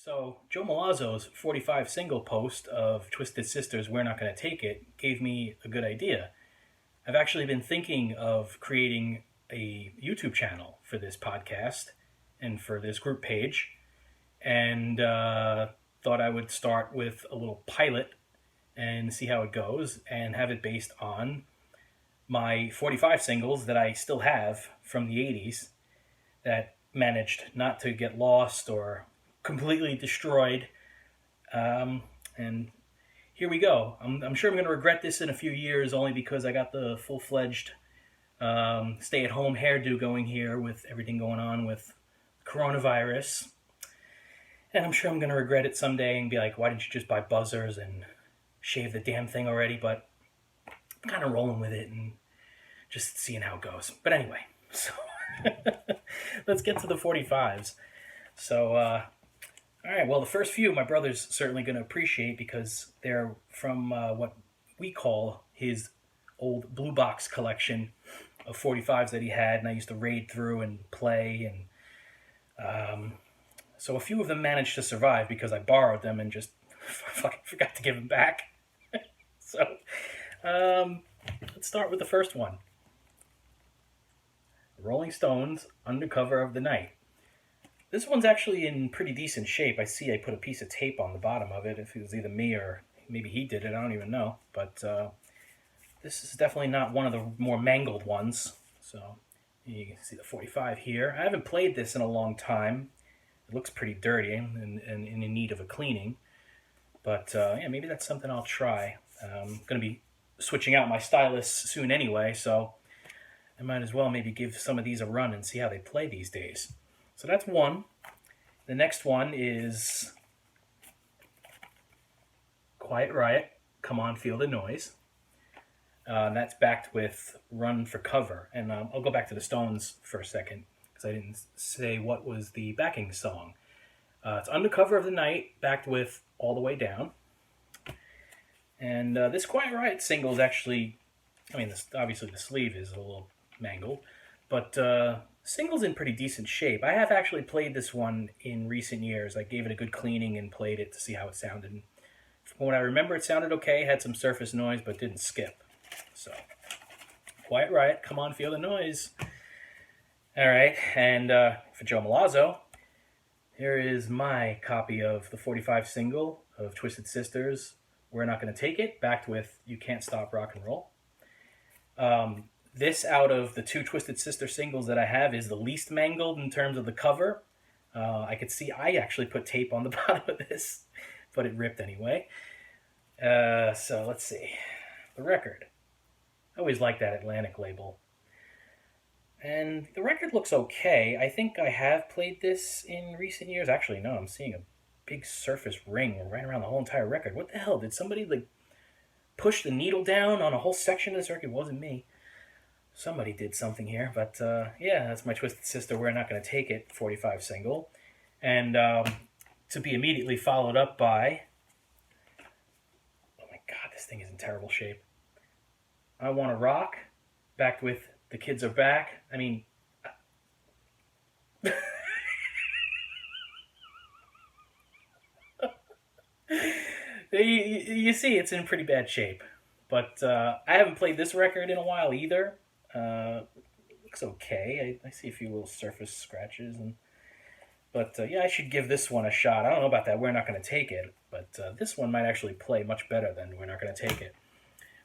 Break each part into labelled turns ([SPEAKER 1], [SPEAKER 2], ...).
[SPEAKER 1] So Joe Malazzo's 45 single post of Twisted Sisters, We're Not Gonna Take It, gave me a good idea. I've actually been thinking of creating a YouTube channel for this podcast and for this group page, and thought I would start with a little pilot and see how it goes and have it based on my 45 singles that I still have from the 80s that managed not to get lost or completely destroyed. And here we go. I'm sure I'm going to regret this in a few years only because I got the full-fledged stay-at-home hairdo going here with everything going on with coronavirus. And I'm sure I'm going to regret it someday and be like, why didn't you just buy buzzers and shave the damn thing already? But I'm kind of rolling with it and just seeing how it goes. But anyway, so let's get to the 45s. So, all right, well, the first few my brother's certainly going to appreciate because they're from what we call his old blue box collection of 45s that he had, and I used to raid through and play. And so a few of them managed to survive because I borrowed them and just fucking forgot to give them back. So let's start with the first one. Rolling Stones, Undercover of the Night. This one's actually in pretty decent shape. I see I put a piece of tape on the bottom of it. If it was either me or maybe he did it, I don't even know. But this is definitely not one of the more mangled ones. So you can see the 45 here. I haven't played this in a long time. It looks pretty dirty and in need of a cleaning. But yeah, maybe that's something I'll try. I'm going to be switching out my stylus soon anyway, so I might as well maybe give some of these a run and see how they play these days. So that's one. The next one is Quiet Riot, Come On Feel the Noise. And that's backed with Run for Cover. And I'll go back to the Stones for a second because I didn't say what was the backing song. It's Undercover of the Night, backed with All the Way Down. And this Quiet Riot single is actually, obviously the sleeve is a little mangled, but single's in pretty decent shape. I have actually played this one in recent years. I gave it a good cleaning and played it to see how it sounded. And from what I remember, it sounded okay, had some surface noise, but didn't skip. So, Quiet Riot, Come On Feel the Noise. All right, and for Joe Malazzo, here is my copy of the 45 single of Twisted Sisters, We're Not Gonna Take It, backed with You Can't Stop Rock and Roll. This, out of the two Twisted Sister singles that I have, is the least mangled in terms of the cover. I could see I actually put tape on the bottom of this, but it ripped anyway. So let's see. The record. I always like that Atlantic label. And the record looks okay. I think I have played this in recent years. Actually, no, I'm seeing a big surface ring right around the whole entire record. What the hell? Did somebody push the needle down on a whole section of this record? It wasn't me. Somebody did something here, but yeah, that's my Twisted Sister, We're Not Gonna Take It 45 single. And to be immediately followed up by, oh my god, this thing is in terrible shape. I Wanna Rock, backed with The Kids Are Back. I mean, you see it's in pretty bad shape. But I haven't played this record in a while either. Looks okay. I see a few little surface scratches, but yeah, I should give this one a shot. I don't know about that. We're Not Going to Take It, but this one might actually play much better than We're Not Going to Take It.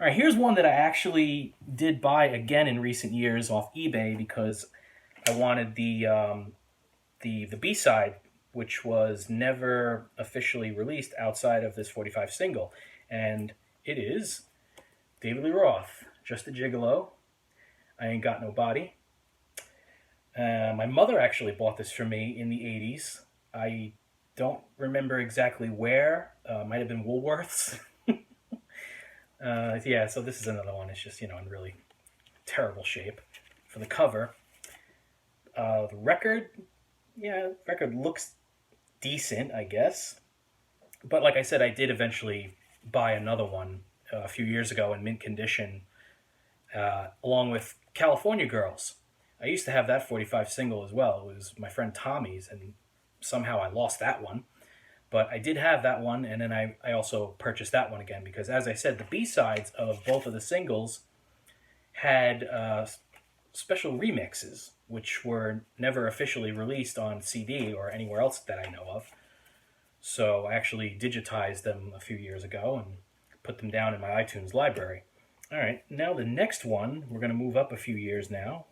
[SPEAKER 1] All right, here's one that I actually did buy again in recent years off eBay because I wanted the B-side, which was never officially released outside of this 45 single, and it is David Lee Roth, Just a Gigolo. I Ain't Got No Body. My mother actually bought this for me in the 80s. I don't remember exactly where. Might have been Woolworths. Yeah, so this is another one. It's just, in really terrible shape for the cover. The record looks decent, I guess. But like I said, I did eventually buy another one a few years ago in mint condition, along with California Girls. I used to have that 45 single as well. It was my friend Tommy's, and somehow I lost that one. But I did have that one, and then I also purchased that one again because, as I said, the B-sides of both of the singles had special remixes, which were never officially released on CD or anywhere else that I know of. So I actually digitized them a few years ago and put them down in my iTunes library. All right, now the next one, we're going to move up a few years now.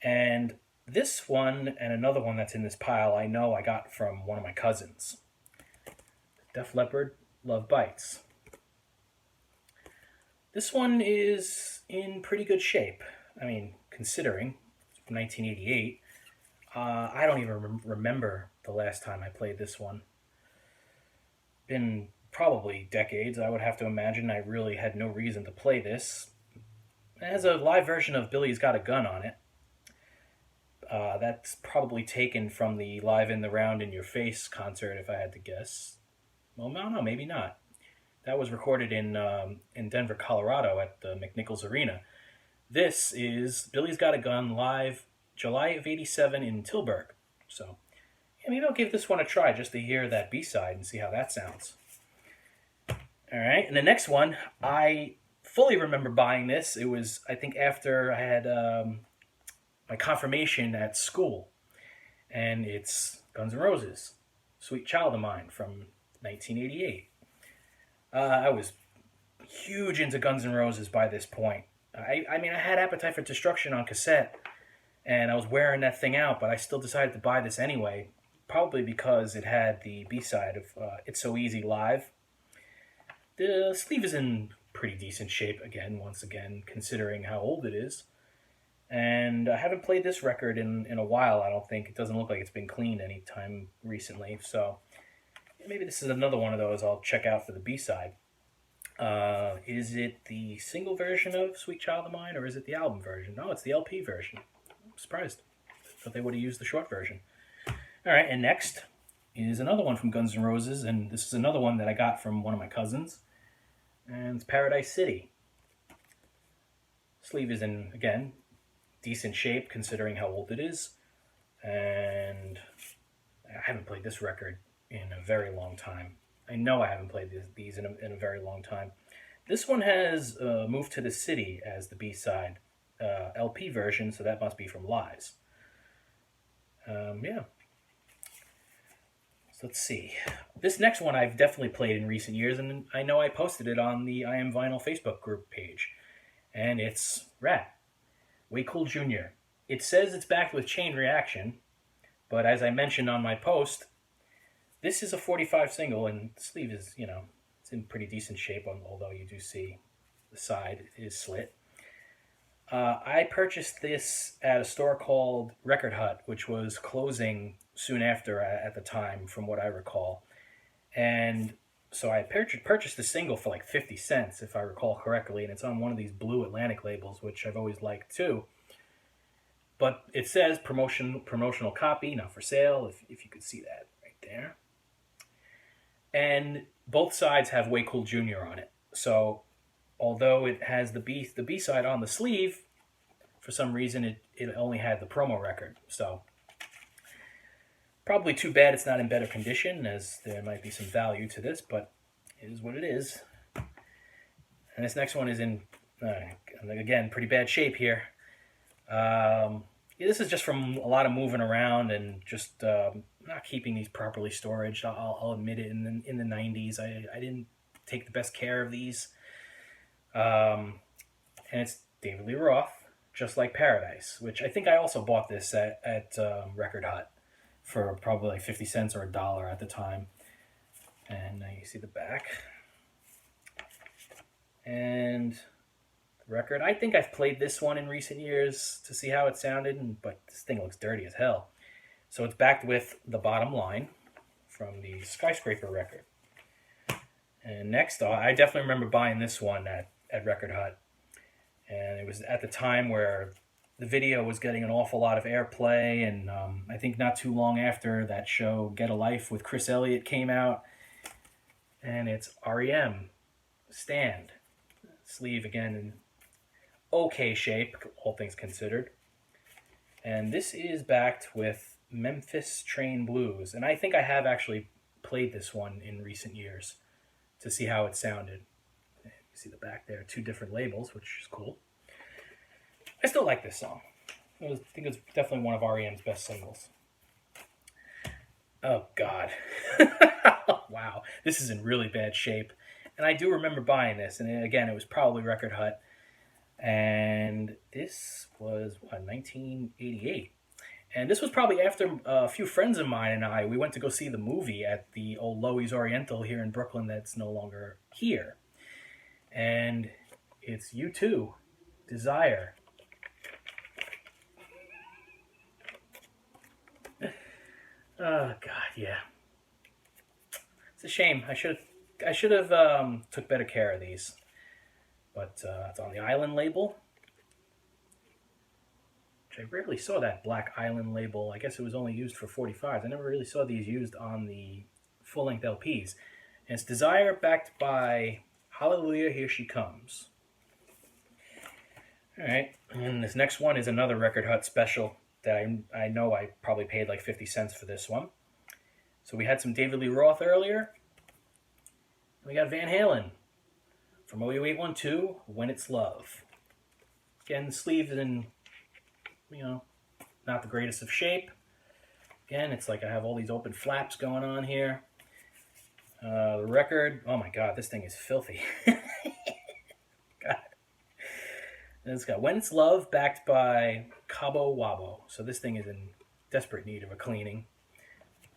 [SPEAKER 1] And this one and another one that's in this pile I know I got from one of my cousins. Def Leppard, Love Bites. This one is in pretty good shape. I mean, considering 1988, I don't even remember the last time I played this one. Been probably decades, I would have to imagine. I really had no reason to play this. It has a live version of Billy's Got a Gun on it. That's probably taken from the Live in the Round in Your Face concert, if I had to guess. Well, no, maybe not. That was recorded in Denver, Colorado at the McNichols Arena. This is Billy's Got a Gun live July of '87 in Tilburg. So, yeah, maybe I'll give this one a try just to hear that B-side and see how that sounds. All right, and the next one, I fully remember buying this. It was, I think, after I had my confirmation at school. And it's Guns N' Roses, Sweet Child of Mine from 1988. I was huge into Guns N' Roses by this point. I mean, I had Appetite for Destruction on cassette, and I was wearing that thing out, but I still decided to buy this anyway, probably because it had the B-side of It's So Easy Live. The sleeve is in pretty decent shape, once again, considering how old it is. And I haven't played this record in a while, I don't think. It doesn't look like it's been cleaned any time recently, so maybe this is another one of those I'll check out for the B-side. Is it the single version of Sweet Child of Mine, or is it the album version? No, it's the LP version. I'm surprised. I thought they would have used the short version. All right, and next is another one from Guns N' Roses, and this is another one that I got from one of my cousins, and it's Paradise City. Sleeve is in, again, decent shape considering how old it is, and I haven't played this record in a very long time. I know I haven't played these in a very long time. This one has Moved to the City as the B-side LP version, so that must be from Lies. Yeah. So let's see. This next one I've definitely played in recent years, and I know I posted it on the I Am Vinyl Facebook group page. And it's Rat, Way Cool Jr. It says it's backed with Chain Reaction, but as I mentioned on my post, this is a 45 single, and the sleeve is, it's in pretty decent shape, although you do see the side is slit. I purchased this at a store called Record Hut, which was closing soon after at the time, from what I recall. And so I purchased the single for like 50 cents, if I recall correctly, and it's on one of these blue Atlantic labels, which I've always liked too. But it says promotional copy, not for sale, if you could see that right there. And both sides have Way Cool Jr. on it. So although it has the B-side on the sleeve, for some reason it only had the promo record. So probably too bad it's not in better condition, as there might be some value to this, but it is what it is. And this next one is in, again, pretty bad shape here. This is just from a lot of moving around and just not keeping these properly storaged. I'll admit it. In the 90s, I didn't take the best care of these. And it's David Lee Roth, Just Like Paradise, which I think I also bought this at Record Hut for probably like 50 cents or $1 at the time. And you see the back. And the record, I think I've played this one in recent years to see how it sounded, but this thing looks dirty as hell. So it's backed with The Bottom Line from the Skyscraper record. And next, I definitely remember buying this one at Record Hut. And it was at the time where the video was getting an awful lot of airplay, and I think not too long after that show, Get a Life with Chris Elliott, came out. And it's R.E.M., Stand. Sleeve, again, in okay shape, all things considered. And this is backed with Memphis Train Blues. And I think I have actually played this one in recent years to see how it sounded. You see the back there, 2 different labels, which is cool. I still like this song. I think it's definitely one of REM's best singles. Oh, God. Wow. This is in really bad shape. And I do remember buying this. And again, it was probably Record Hut. And this was, 1988. And this was probably after a few friends of mine and we went to go see the movie at the old Loewy's Oriental here in Brooklyn that's no longer here. And it's U2, Desire. Oh, God, yeah. It's a shame. I should have took better care of these. But it's on the Island label. Which I rarely saw that black Island label. I guess it was only used for 45s. I never really saw these used on the full-length LPs. And it's Desire backed by Hallelujah, Here She Comes. All right. And this next one is another Record Hut special that I know I probably paid like 50 cents for this one. So we had some David Lee Roth earlier. We got Van Halen from OU812, When It's Love. Again, the sleeve is in, not the greatest of shape. Again, it's like I have all these open flaps going on here. The record, oh my God, this thing is filthy. God. And it's got When It's Love backed by Cabo Wabo. So this thing is in desperate need of a cleaning.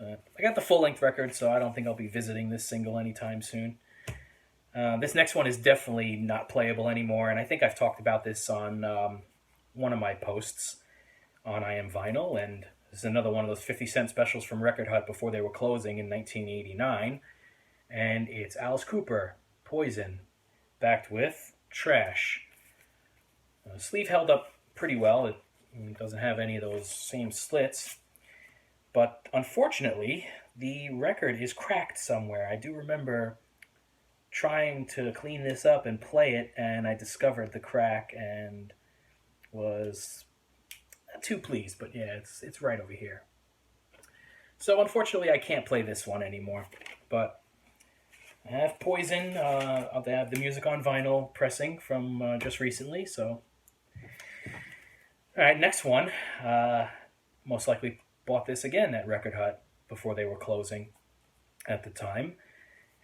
[SPEAKER 1] I got the full-length record, so I don't think I'll be visiting this single anytime soon. This next one is definitely not playable anymore, and I think I've talked about this on one of my posts on I Am Vinyl, and this is another one of those 50-cent specials from Record Hut before they were closing in 1989, and it's Alice Cooper, Poison, backed with Trash. The sleeve held up pretty well. It doesn't have any of those same slits. But unfortunately, the record is cracked somewhere. I do remember trying to clean this up and play it, and I discovered the crack and was not too pleased. But yeah, it's right over here. So unfortunately, I can't play this one anymore. But I have Poison. I'll have the music on vinyl pressing from just recently. So, all right, next one. Most likely bought this again at Record Hut before they were closing at the time.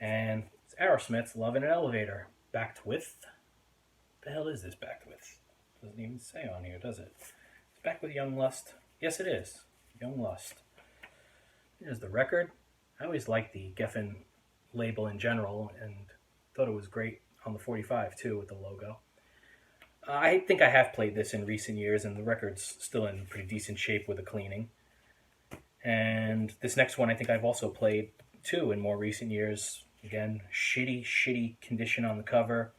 [SPEAKER 1] And it's Aerosmith's Love in an Elevator, backed with... What the hell is this backed with? Doesn't even say on here, does it? It's backed with Young Lust. Yes, it is. Young Lust. Here's the record. I always liked the Geffen label in general and thought it was great on the 45 too with the logo. I think I have played this in recent years, and the record's still in pretty decent shape with a cleaning. And this next one I think I've also played too in more recent years. Again, shitty condition on the cover.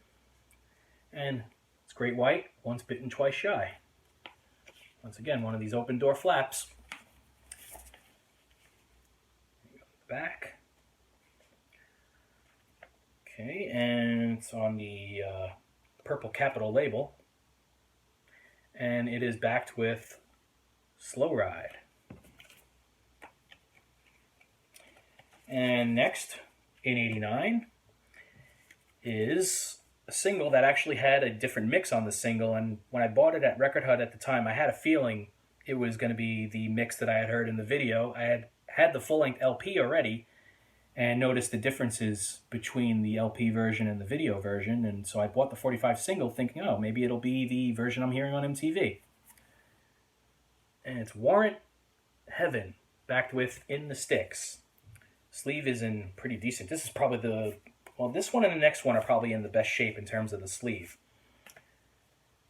[SPEAKER 1] And it's great white, once bitten, twice shy. Once again, one of these open door flaps. Back. Okay, and it's on the purple capital label. And it is backed with Slow Ride. And next, in 89, is a single that actually had a different mix on the single. And when I bought it at Record Hut at the time, I had a feeling it was going to be the mix that I had heard in the video. I had the full-length LP already and noticed the differences between the LP version and the video version. And so I bought the 45 single thinking, oh, maybe it'll be the version I'm hearing on MTV. And it's Warrant Heaven, backed with In the Sticks. Sleeve is in pretty decent. This is probably this one and the next one are probably in the best shape in terms of the sleeve.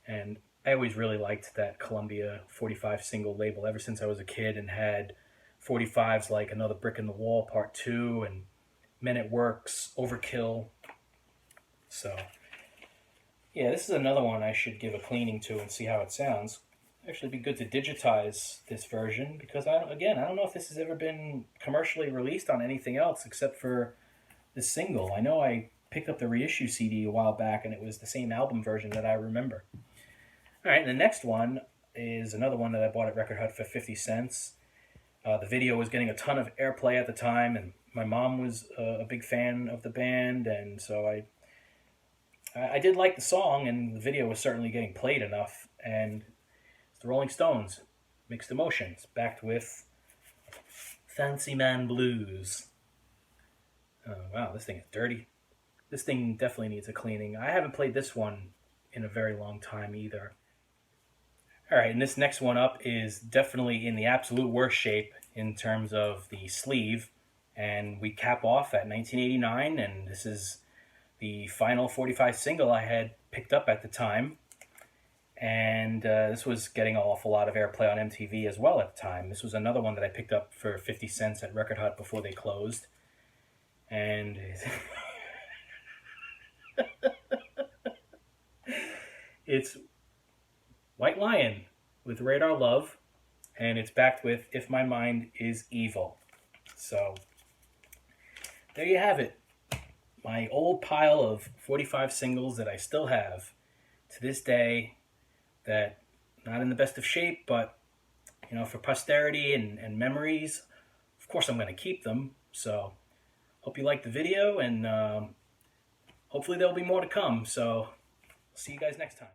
[SPEAKER 1] And I always really liked that Columbia 45 single label ever since I was a kid and had 45s like Another Brick in the Wall Part 2 and Men at Work's Overkill. So, yeah, this is another one I should give a cleaning to and see how it sounds. Actually, it'd be good to digitize this version because, I don't know if this has ever been commercially released on anything else except for this single. I know I picked up the reissue CD a while back and it was the same album version that I remember. All right, and the next one is another one that I bought at Record Hut for 50 cents. The video was getting a ton of airplay at the time, and My mom was a big fan of the band, and so I did like the song, and the video was certainly getting played enough. And it's the Rolling Stones, Mixed Emotions, backed with Fancy Man Blues. Oh, wow, this thing is dirty. This thing definitely needs a cleaning. I haven't played this one in a very long time either. All right, and this next one up is definitely in the absolute worst shape in terms of the sleeve. And we cap off at 1989, and this is the final 45 single I had picked up at the time. And this was getting an awful lot of airplay on MTV as well at the time. This was another one that I picked up for 50 cents at Record Hut before they closed. And it's White Lion with Radar Love, and it's backed with If My Mind Is Evil. So there you have it. My old pile of 45 singles that I still have to this day, that not in the best of shape, but for posterity and memories. Of course I'm going to keep them. So hope you liked the video, and hopefully there'll be more to come. So see you guys next time.